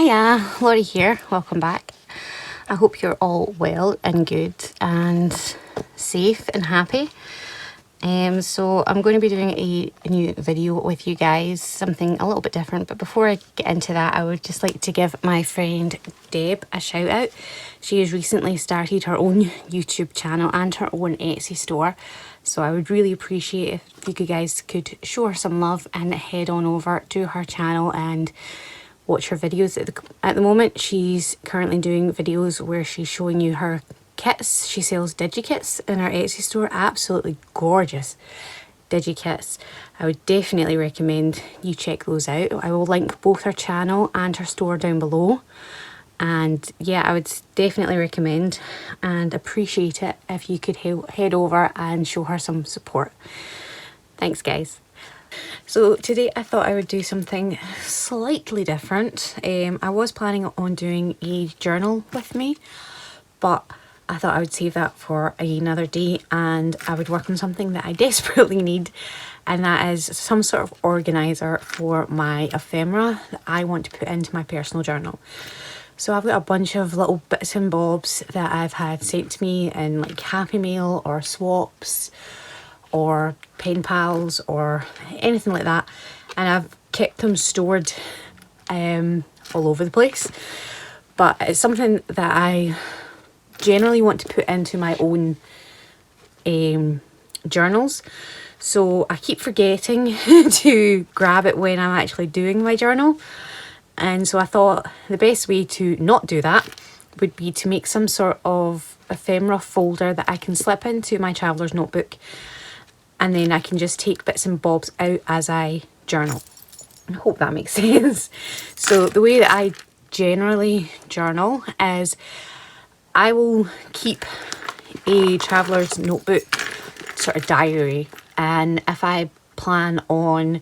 Hiya, Laurie here, welcome back. I hope you're all well and good and safe and happy. So I'm going to be doing a new video with you guys, something a little bit different, but before I get into that, I would just like to give my friend Deb a shout out. She has recently started her own YouTube channel and her own Etsy store, so I would really appreciate if you guys could show her some love and head on over to her channel and watch her videos. At the moment, she's currently doing videos where she's showing you her kits. She sells digi-kits in her Etsy store, absolutely gorgeous digi-kits. I would definitely recommend you check those out. I will link both her channel and her store down below. And yeah, I would definitely recommend and appreciate it if you could head over and show her some support. Thanks, guys. So today I thought I would do something slightly different. I was planning on doing a journal with me, but I thought I would save that for another day and I would work on something that I desperately need, and that is some sort of organiser for my ephemera that I want to put into my personal journal. So I've got a bunch of little bits and bobs that I've had sent to me in like Happy Mail or Swaps or pen pals or anything like that, and I've kept them stored all over the place, but it's something that I generally want to put into my own journals, so I keep forgetting to grab it when I'm actually doing my journal. And so I thought the best way to not do that would be to make some sort of ephemera folder that I can slip into my traveller's notebook, and then I can just take bits and bobs out as I journal. I hope that makes sense. So the way that I generally journal is I will keep a traveller's notebook sort of diary, and if I plan on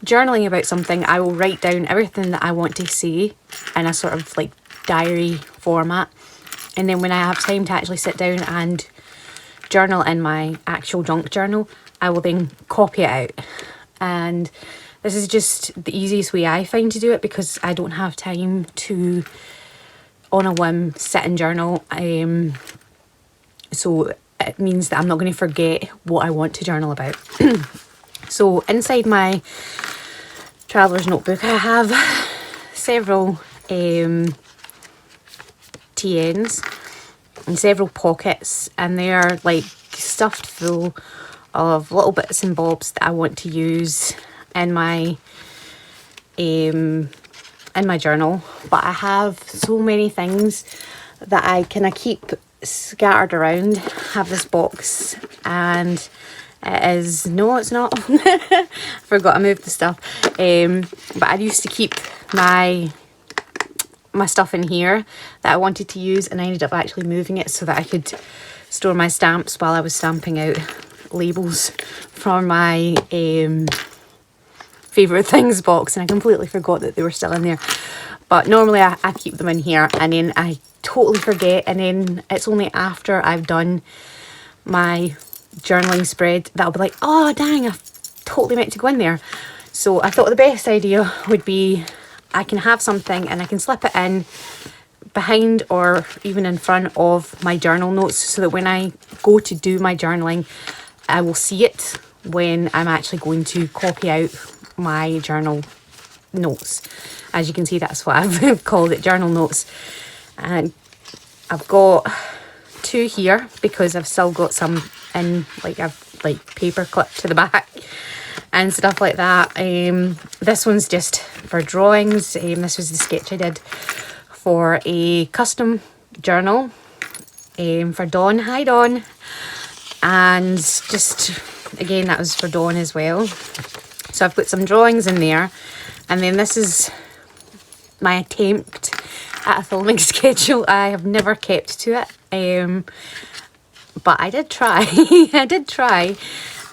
journaling about something, I will write down everything that I want to say in a sort of like diary format, and then when I have time to actually sit down and journal in my actual junk journal, I will then copy it out. And this is just the easiest way I find to do it, because I don't have time to on a whim sit and journal, so it means that I'm not going to forget what I want to journal about. So inside my traveller's notebook I have several TNs and several pockets, and they are like stuffed full of little bits and bobs that I want to use in my journal. But I have so many things that I kind of keep scattered around. I have this box, and it is, no it's not, I forgot I moved the stuff, but I used to keep my stuff in here that I wanted to use, and I ended up actually moving it so that I could store my stamps while I was stamping out labels for my favourite things box, and I completely forgot that they were still in there. But normally I keep them in here, and then I totally forget, and then it's only after I've done my journaling spread that I'll be like, oh dang, I totally meant to go in there. So I thought the best idea would be I can have something and I can slip it in behind or even in front of my journal notes, so that when I go to do my journaling I will see it when I'm actually going to copy out my journal notes. As you can see, that's what I've called it, journal notes. And I've got two here because I've still got some in, like I've like paper clipped to the back and stuff like that. This one's just for drawings. This was the sketch I did for a custom journal for Dawn. Hi Dawn. And just again, that was for Dawn as well. So I've put some drawings in there, and then this is my attempt at a filming schedule. I have never kept to it, but I did try. I did try.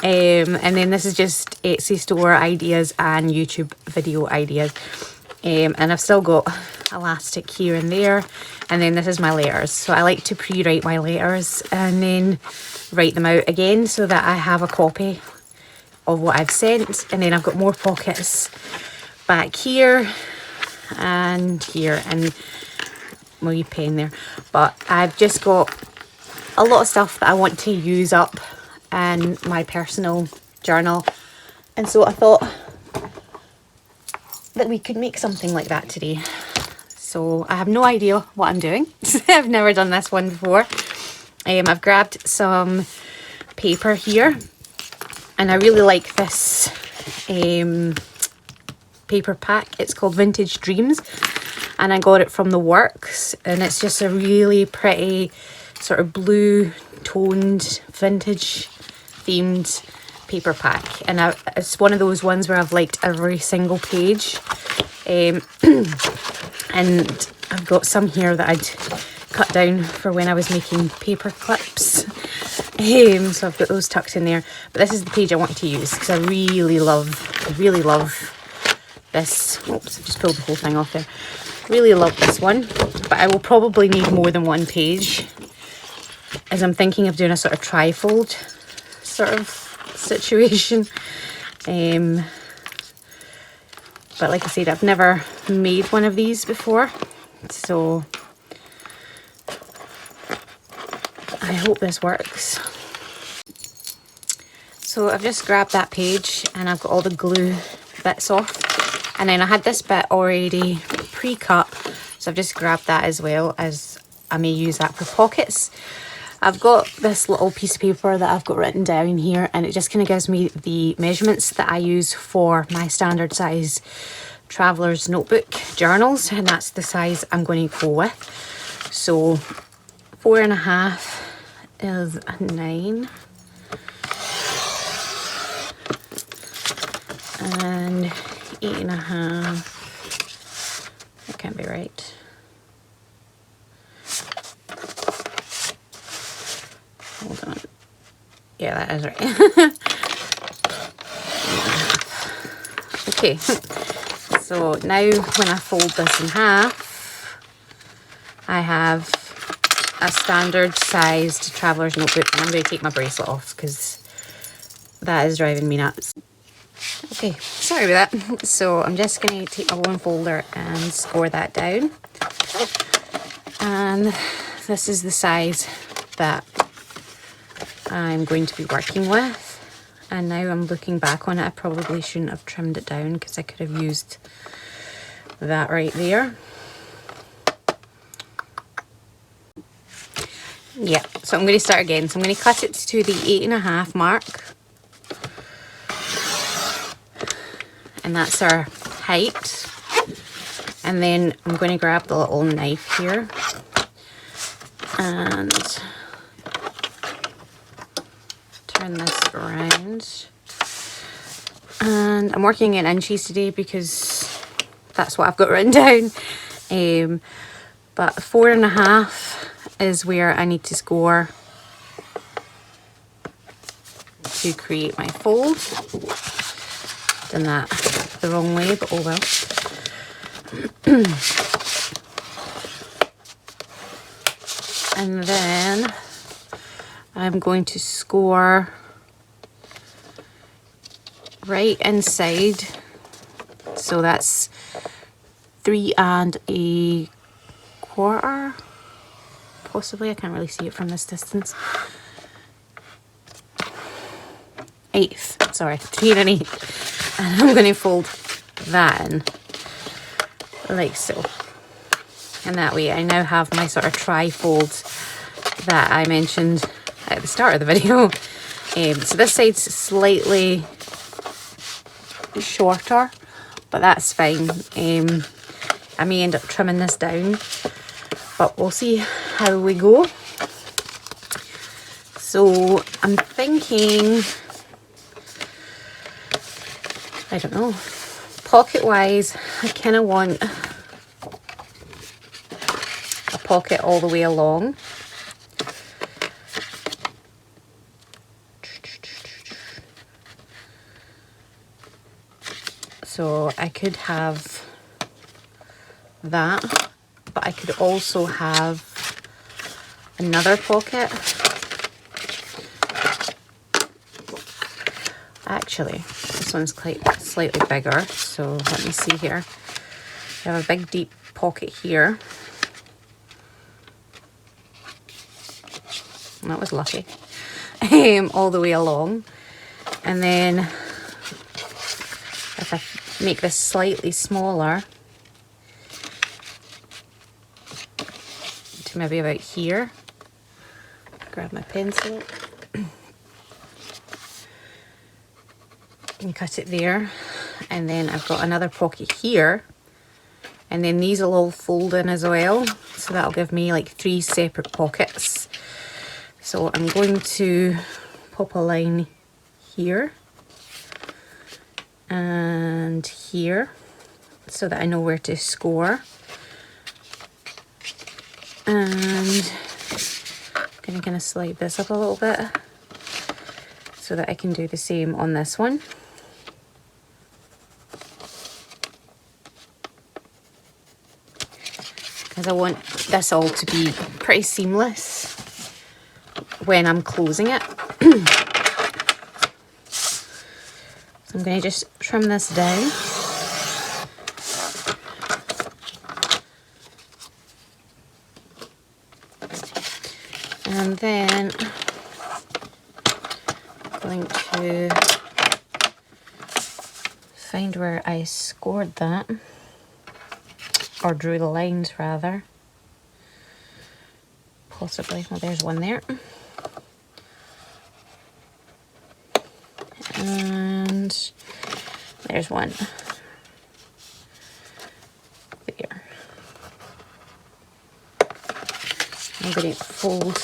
And then this is just Etsy store ideas and YouTube video ideas, and I've still got elastic here and there, and then this is my letters. So I like to pre-write my letters and then write them out again so that I have a copy of what I've sent. And then I've got more pockets back here and here, and my wee pen there. But I've just got a lot of stuff that I want to use up in my personal journal, and so I thought that we could make something like that today. So I have no idea what I'm doing. I've never done this one before. I've grabbed some paper here, and I really like this paper pack. It's called Vintage Dreams, and I got it from the Works, and it's just a really pretty sort of blue toned vintage themed paper pack, and it's one of those ones where I've liked every single page. And I've got some here that I'd cut down for when I was making paper clips. So I've got those tucked in there. But this is the page I want to use because I really love this. Oops, I've just pulled the whole thing off there. Really love this one, but I will probably need more than one page, as I'm thinking of doing a sort of trifold sort of situation. But like I said, I've never made one of these before, so I hope this works. So I've just grabbed that page and I've got all the glue bits off, and then I had this bit already pre-cut, so I've just grabbed that as well, as I may use that for pockets. I've got this little piece of paper that I've got written down here, and it just kind of gives me the measurements that I use for my standard size traveller's notebook journals, and that's the size I'm going to go with. So 4.5 is a 9, and 8.5, that can't be right. Hold on. Yeah, that is right. Okay, so now when I fold this in half, I have a standard sized traveller's notebook, and I'm going to take my bracelet off because that is driving me nuts. Okay, sorry about that. So I'm just going to take my one folder and score that down. And this is the size that I'm going to be working with. And now I'm looking back on it, I probably shouldn't have trimmed it down because I could have used that right there. Yeah, so I'm going to start again. So I'm going to cut it to the 8.5 mark. And that's our height. And then I'm going to grab the little knife here and turn this around. And I'm working in inches today because that's what I've got written down. But 4.5 is where I need to score to create my fold. Done that the wrong way, but oh well. And then I'm going to score right inside, so that's 3 1/4, possibly. I can't really see it from this distance. 1/8, sorry, 3 1/8, and I'm going to fold that in like so, and that way I now have my sort of tri-fold that I mentioned at the start of the video. So this side's slightly shorter, but that's fine. I may end up trimming this down, but we'll see how we go. So I'm thinking, I don't know, pocket wise, I kind of want a pocket all the way along. So I could have that, but I could also have another pocket. Actually, this one's quite slightly bigger, so let me see here. So I have a big deep pocket here. And that was lucky. All the way along. And then if I make this slightly smaller to maybe about here, grab my pencil and cut it there. And then I've got another pocket here, and then these will all fold in as well, so that'll give me like 3 separate pockets. So I'm going to pop a line here and here so that I know where to score. And I'm going to kind of slide this up a little bit so that I can do the same on this one. Because I want this all to be pretty seamless when I'm closing it. So I'm going to just trim this down. And then I'm going to find where I scored that, or drew the lines rather. Possibly. Well, there's one there. And there's one there. I'm going to fold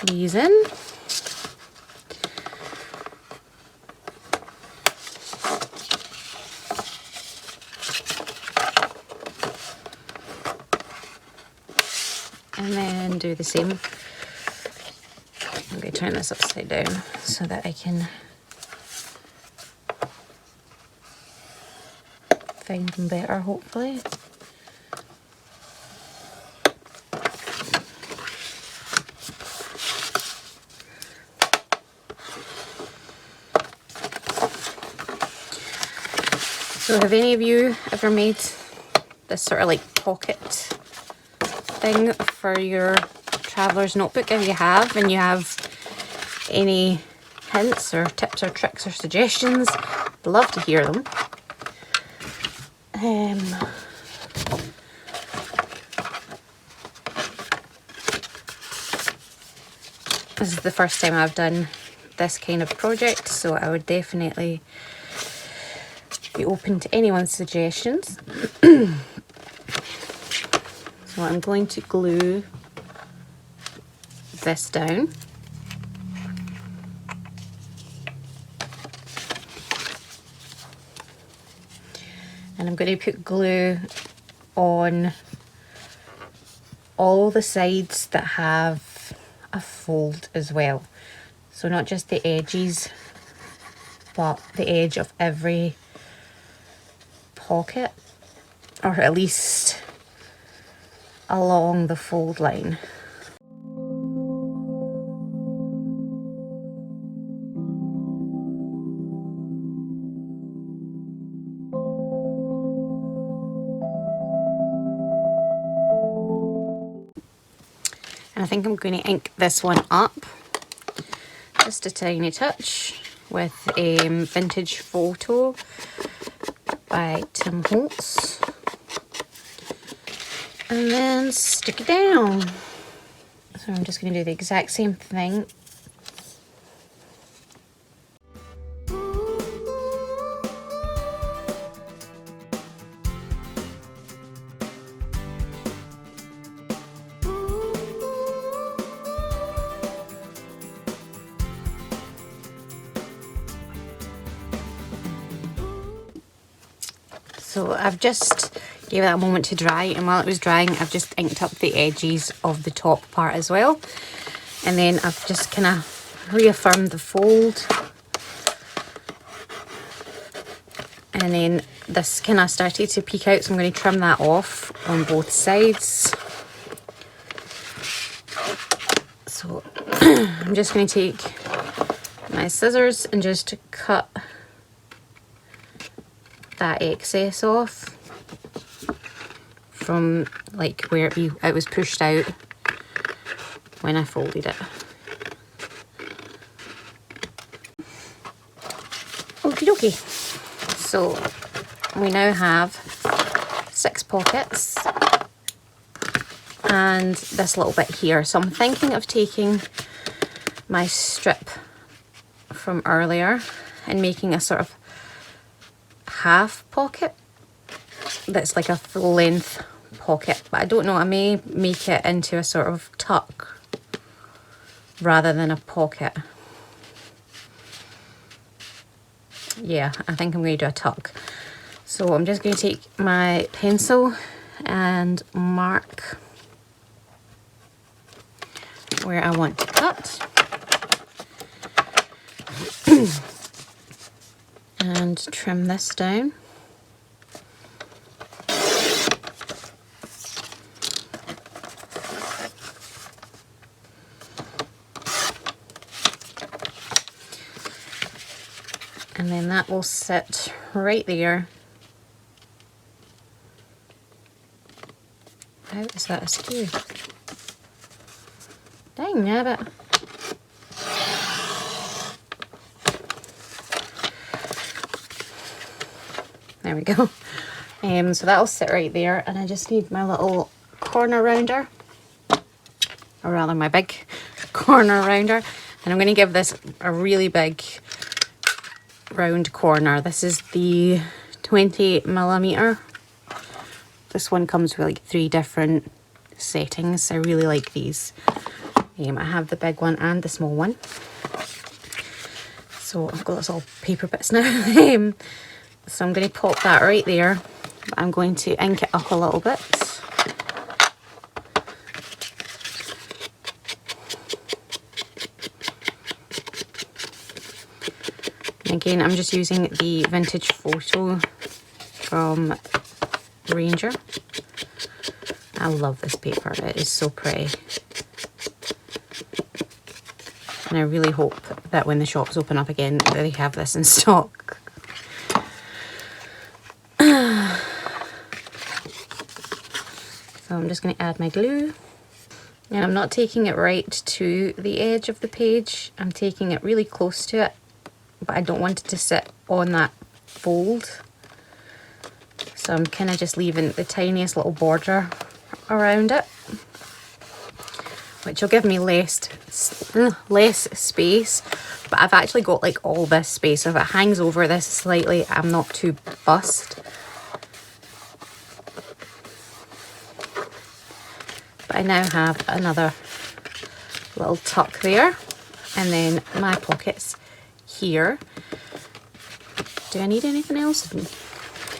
these in. And then do the same. I'm going to turn this upside down so that I can find them better, hopefully. So have any of you ever made this sort of like pocket thing for your traveler's notebook? If you have, and you have any hints or tips or tricks or suggestions, I'd love to hear them. This is the first time I've done this kind of project, so I would definitely be open to anyone's suggestions. So I'm going to glue this down. And I'm going to put glue on all the sides that have a fold as well. So not just the edges, but the edge of every pocket, or at least along the fold line. And I think I'm going to ink this one up just a tiny touch with a vintage photo by Tim Holtz, and then stick it down. So I'm just going to do the exact same thing. So I've just gave that a moment to dry, and while it was drying I've just inked up the edges of the top part as well, and then I've just kind of reaffirmed the fold, and then this kind of started to peek out, so I'm going to trim that off on both sides. So I'm just going to take my scissors and just cut that excess off. from like where it was pushed out when I folded it. Okie dokie. So we now have 6 pockets and this little bit here. So I'm thinking of taking my strip from earlier and making a sort of half pocket that's like a full length pocket, but I don't know, I may make it into a sort of tuck rather than a pocket. Yeah, I think I'm going to do a tuck. So I'm just going to take my pencil and mark where I want to cut. And trim this down. And then that will sit right there. How is that askew? Dang nabbit. There we go. So that'll sit right there, and I just need my little corner rounder, or rather my big corner rounder, and I'm going to give this a really big round corner. This is the 20mm. This one comes with like 3 different settings. I really like these. I have the big one and the small one. So I've got this all paper bits now. So I'm going to pop that right there. But I'm going to ink it up a little bit. And again, I'm just using the vintage photo from Ranger. I love this paper, it is so pretty. And I really hope that when the shops open up again, that they have this in stock. So I'm just going to add my glue. And I'm not taking it right to the edge of the page. I'm taking it really close to it, but I don't want it to sit on that fold. So I'm kind of just leaving the tiniest little border around it, which will give me less space. But I've actually got like all this space, so if it hangs over this slightly, I'm not too fussed. But I now have another little tuck there, and then my pockets here. Do I need anything else?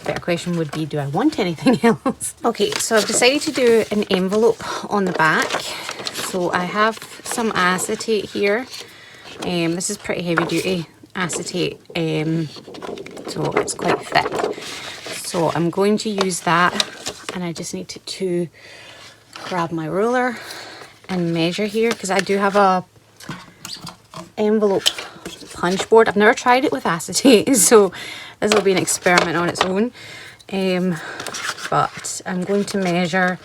Better question would be, do I want anything else? Okay, so I've decided to do an envelope on the back. So I have some acetate here. This is pretty heavy duty acetate, so it's quite thick. So I'm going to use that, and I just need to grab my ruler and measure here, because I do have a envelope punch board. I've never tried it with acetate, so this will be an experiment on its own. But I'm going to measure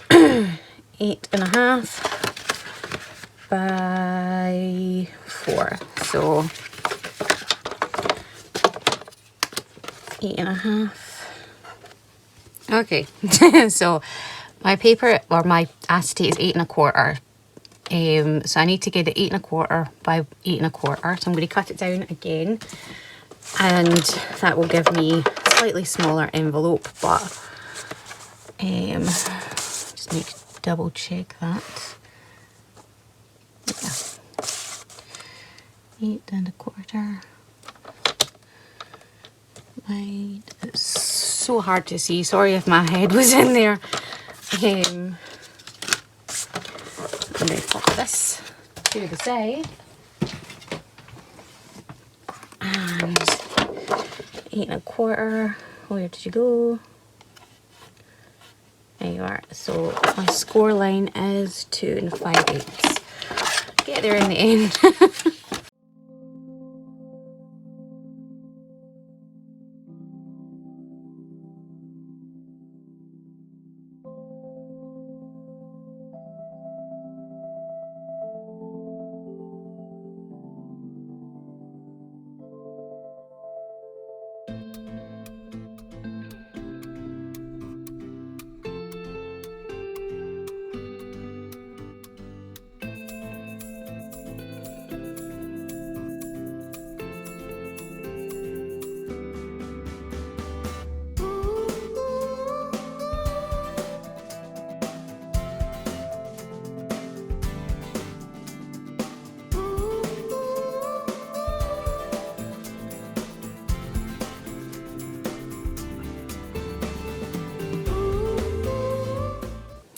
8.5 by 4. So 8.5. Okay, so my paper, or my acetate, is 8.25. So I need to get it 8.25 by 8.25. So I'm going to cut it down again, and that will give me a slightly smaller envelope, but just need to double check that. Yeah. 8.25. Right. It's so hard to see. Sorry if my head was in there. I'm going to pop this to the side. And 8.25. Where did you go? There you are. So my score line is 2 5/8. Get there in the end.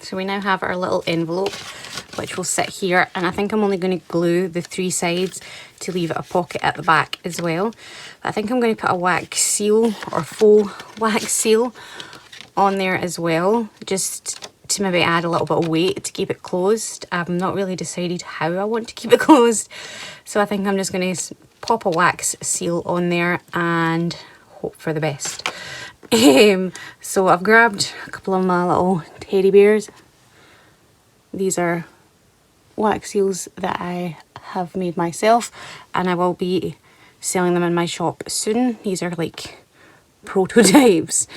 So we now have our little envelope, which will sit here, and I think I'm only going to glue the 3 sides to leave a pocket at the back as well. But I think I'm going to put a wax seal or faux wax seal on there as well, just to maybe add a little bit of weight to keep it closed. I've not really decided how I want to keep it closed, so I think I'm just going to pop a wax seal on there and hope for the best. So I've grabbed a couple of my little teddy bears. These are wax seals that I have made myself, and I will be selling them in my shop soon. These are like prototypes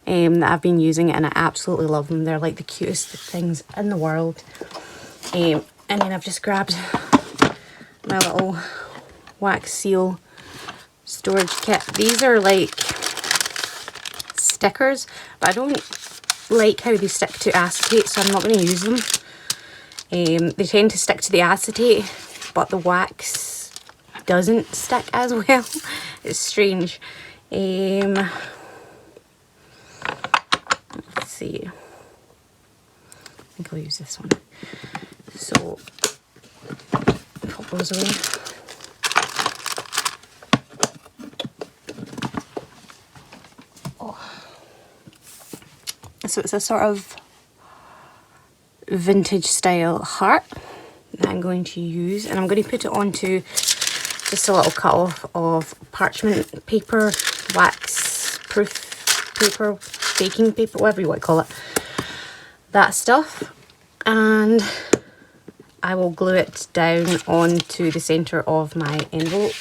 that I've been using, and I absolutely love them. They're like the cutest things in the world. And then I've just grabbed my little wax seal storage kit. These are like stickers, but I don't like how they stick to acetate, so I'm not going to use them. They tend to stick to the acetate, but the wax doesn't stick as well. It's strange. Let's see. I think I'll use this one. So, pop those away. Oh. So it's a sort of vintage style heart that I'm going to use, and I'm going to put it onto just a little cut off of parchment paper, wax proof paper, baking paper, whatever you want to call it, that stuff, and I will glue it down onto the centre of my envelope.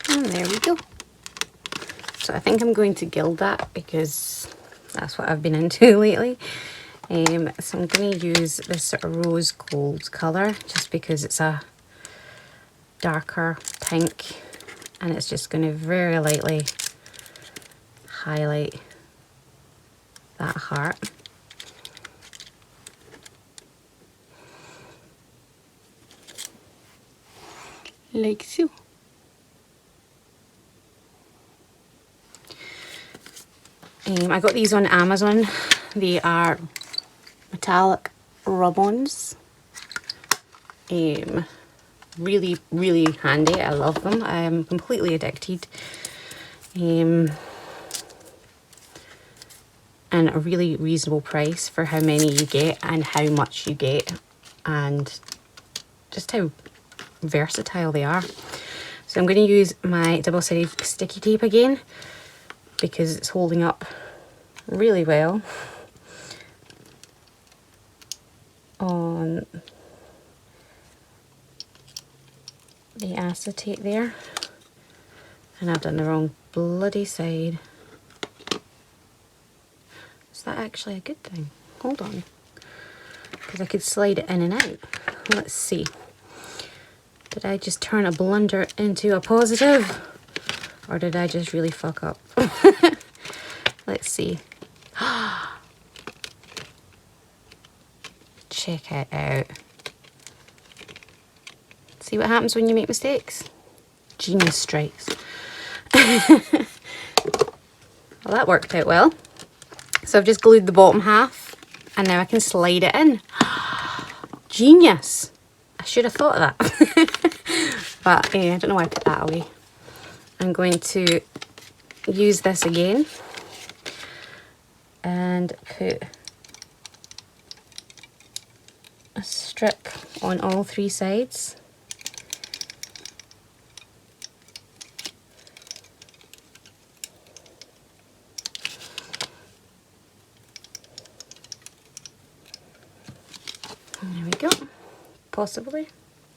And there we go. So I think I'm going to gild that because that's what I've been into lately. So I'm going to use this sort of rose gold colour just because it's a darker pink, and it's just going to very lightly highlight that heart. Like so. I got these on Amazon. They are metallic rub-ons. Really, really handy. I love them. I am completely addicted. And a really reasonable price for how many you get and how much you get, and just how versatile they are. So I'm going to use my double-sided sticky tape again because it's holding up really well on the acetate there, and I've done the wrong bloody side. Is that actually a good thing? Hold on, because I could slide it in and out. Let's see. Did I just turn a blunder into a positive, or did I just really fuck up? Let's see. Check it out. See what happens when you make mistakes? Genius strikes. Well, that worked out well. So I've just glued the bottom half, and now I can slide it in. Genius. I should have thought of that. But I don't know why I put that away. I'm going to use this again and put a strip on all 3 sides. And there we go. Possibly.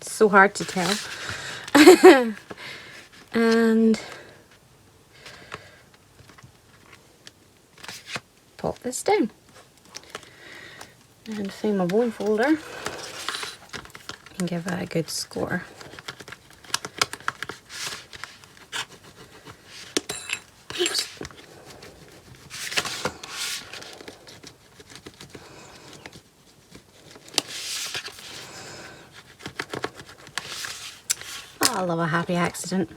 It's so hard to tell. And pop this down. And find my bone folder and give that a good score. Oops. Oh, I love a happy accident.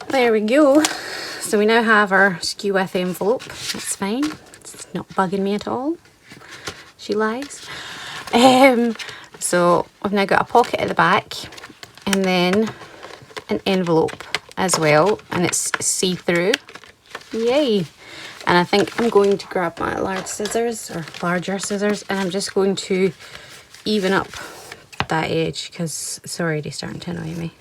There we go. So we now have our skew with envelope. That's fine. It's not bugging me at all. She lies. So we've now got a pocket at the back and then an envelope as well, and it's see-through. Yay! And I think I'm going to grab my larger scissors, and I'm just going to even up that edge because it's already starting to annoy me.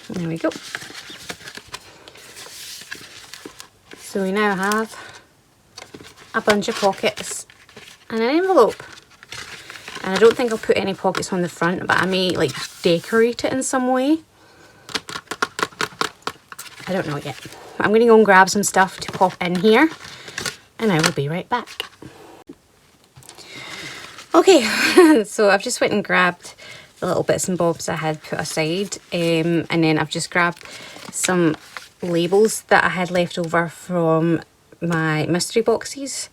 There we go. So we now have a bunch of pockets and an envelope. And I don't think I'll put any pockets on the front, but I may like decorate it in some way. I don't know yet. I'm going to go and grab some stuff to pop in here and I will be right back. Okay, so I've just went and grabbed the little bits and bobs I had put aside, and then I've just grabbed some labels that I had left over from my mystery boxes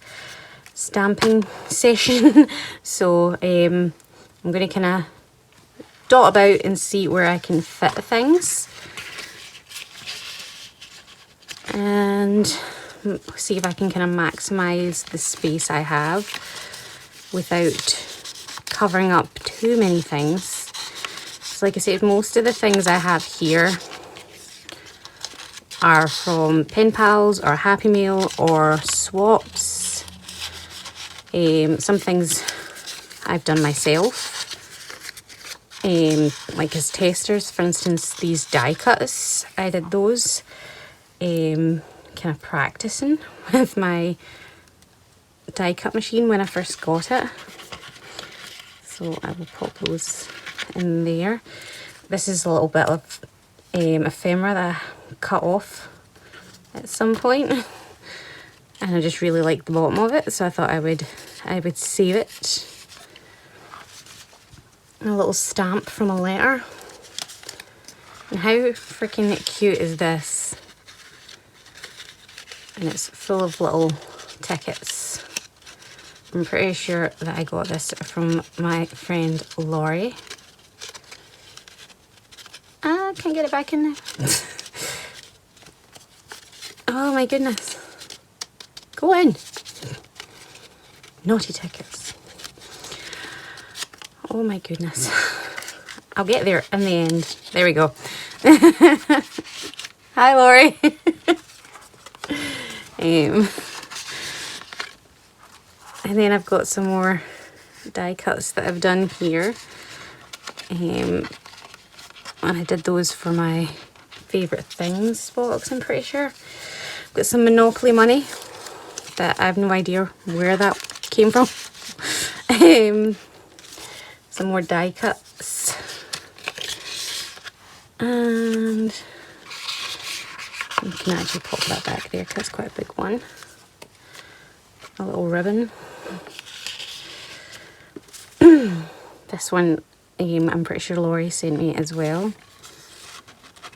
stamping session. So I'm going to kind of dot about and see where I can fit things and see if I can kind of maximize the space I have without covering up too many things. So like I said, most of the things I have here are from pen pals or Happy Mail or swaps. Some things I've done myself, like as testers. For instance, these die cuts, I did those kind of practicing with my die cut machine when I first got it. So I will pop those in there. This is a little bit of ephemera that I cut off at some point, and I just really like the bottom of it, so I thought I would save it. A little stamp from a letter. And how freaking cute is this? And it's full of little tickets. I'm pretty sure that I got this from my friend Laurie. I can't get it back in there. Oh my goodness. Go in. Naughty tickets. Oh my goodness. I'll get there in the end. There we go. Hi Laurie. And then I've got some more die cuts that I've done here. And I did those for my favourite things box, I'm pretty sure. I've got some Monopoly money that I have no idea where that came from. Some more die cuts. And you can actually pop that back there because it's quite a big one. A little ribbon. This one, I'm pretty sure Laurie sent me as well.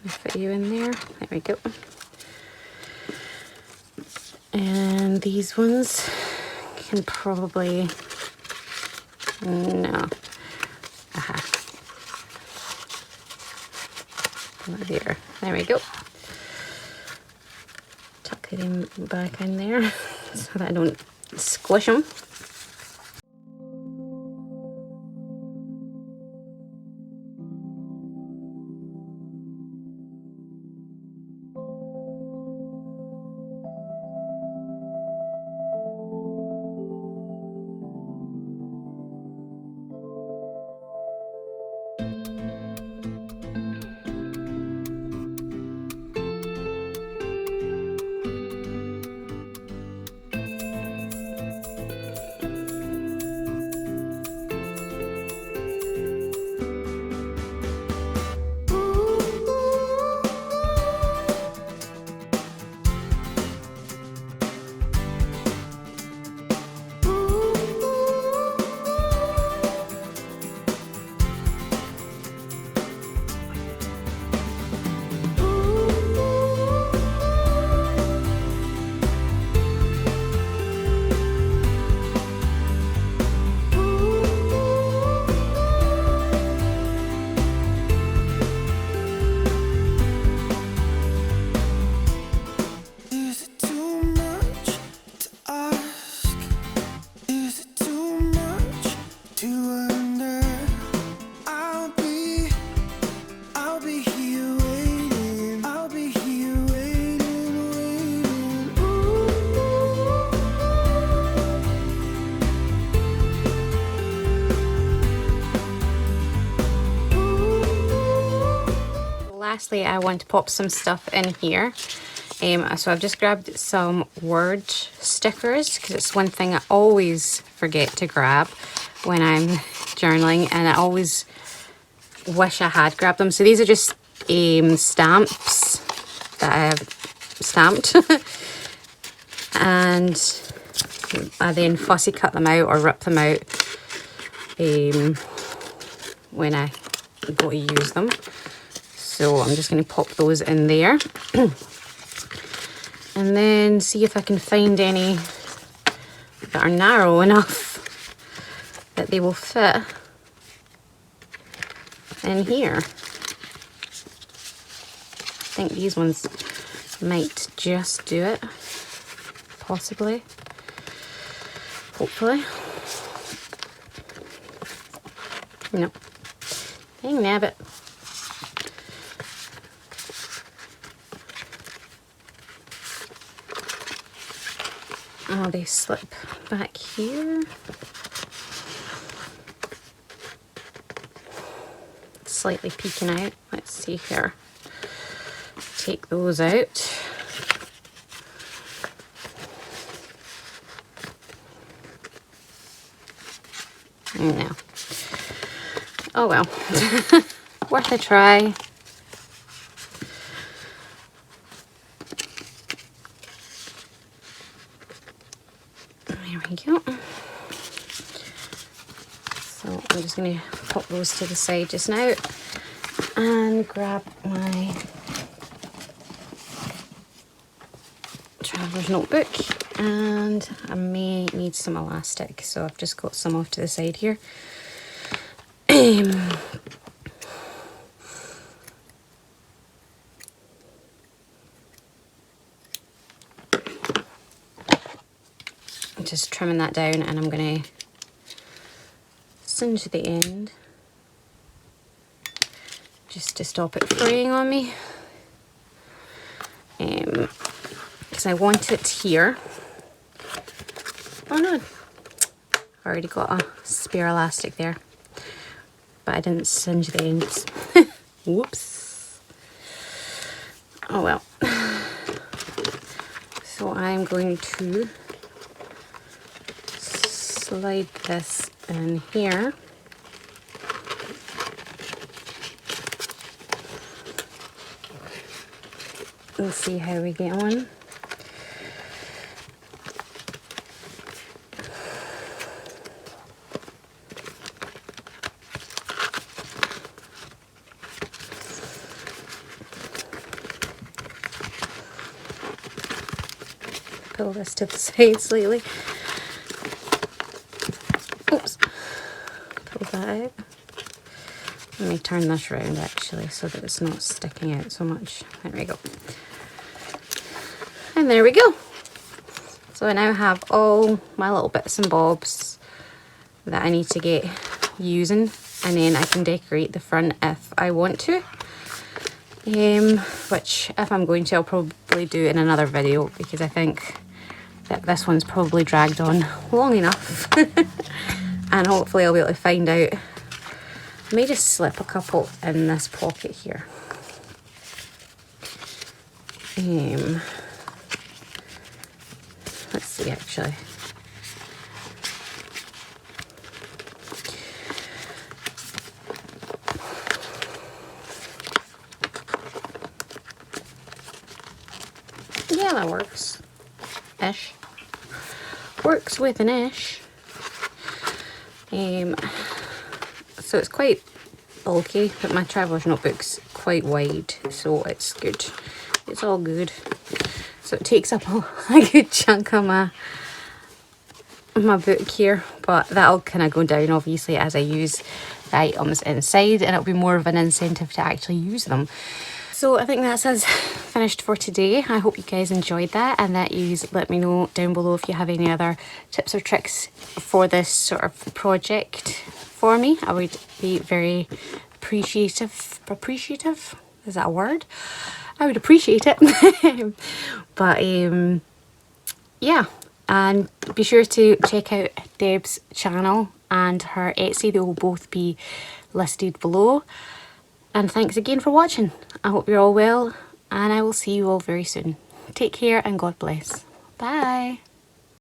I'll fit you in there. There we go. And these ones can probably, no. Aha. There. There we go. Tuck it in back in there so that I don't squish them. lastly, I want to pop some stuff in here. So I've just grabbed some word stickers because it's one thing I always forget to grab when I'm journaling, and I always wish I had grabbed them. So these are just stamps that I have stamped and I then fussy cut them out or rip them out when I go to use them. So I'm just going to pop those in there and then see if I can find any that are narrow enough that they will fit in here. I think these ones might just do it, possibly, hopefully. No, dang nabbit. Oh, they slip back here. Slightly peeking out. Let's see here. Take those out. No. Oh well. Worth a try. There we go. So I'm just going to pop those to the side just now and grab my traveler's notebook, and I may need some elastic, so I've just got some off to the side here. Just trimming that down, and I'm going to singe the end just to stop it fraying on me, because I want it here. Oh no, I already got a spare elastic there, but I didn't singe the ends. Whoops. Oh well. So I'm going to slide this in here. We'll see how we get on. Pull this to the side slightly. Oops. Pull that out. Let me turn this round actually so that it's not sticking out so much. There we go. And there we go. So I now have all my little bits and bobs that I need to get using, and then I can decorate the front if I want to. Which if I'm going to, I'll probably do in another video, because I think that this one's probably dragged on long enough. And hopefully I'll be able to find out. I may just slip a couple in this pocket here. Let's see actually. Yeah, that works. Ish. Works with an ish. So it's quite bulky, but my traveler's notebook's quite wide, so it's good. It's all good. So it takes up a good chunk of my book here, but that'll kind of go down obviously as I use the items inside, and it'll be more of an incentive to actually use them. So I think that's us finished for today. I hope you guys enjoyed that, and that you let me know down below if you have any other tips or tricks for this sort of project for me. I would be very appreciative. Appreciative? Is that a word? I would appreciate it. But yeah, and be sure to check out Debb's channel and her Etsy. They will both be listed below. And thanks again for watching. I hope you're all well, and I will see you all very soon. Take care and God bless. Bye.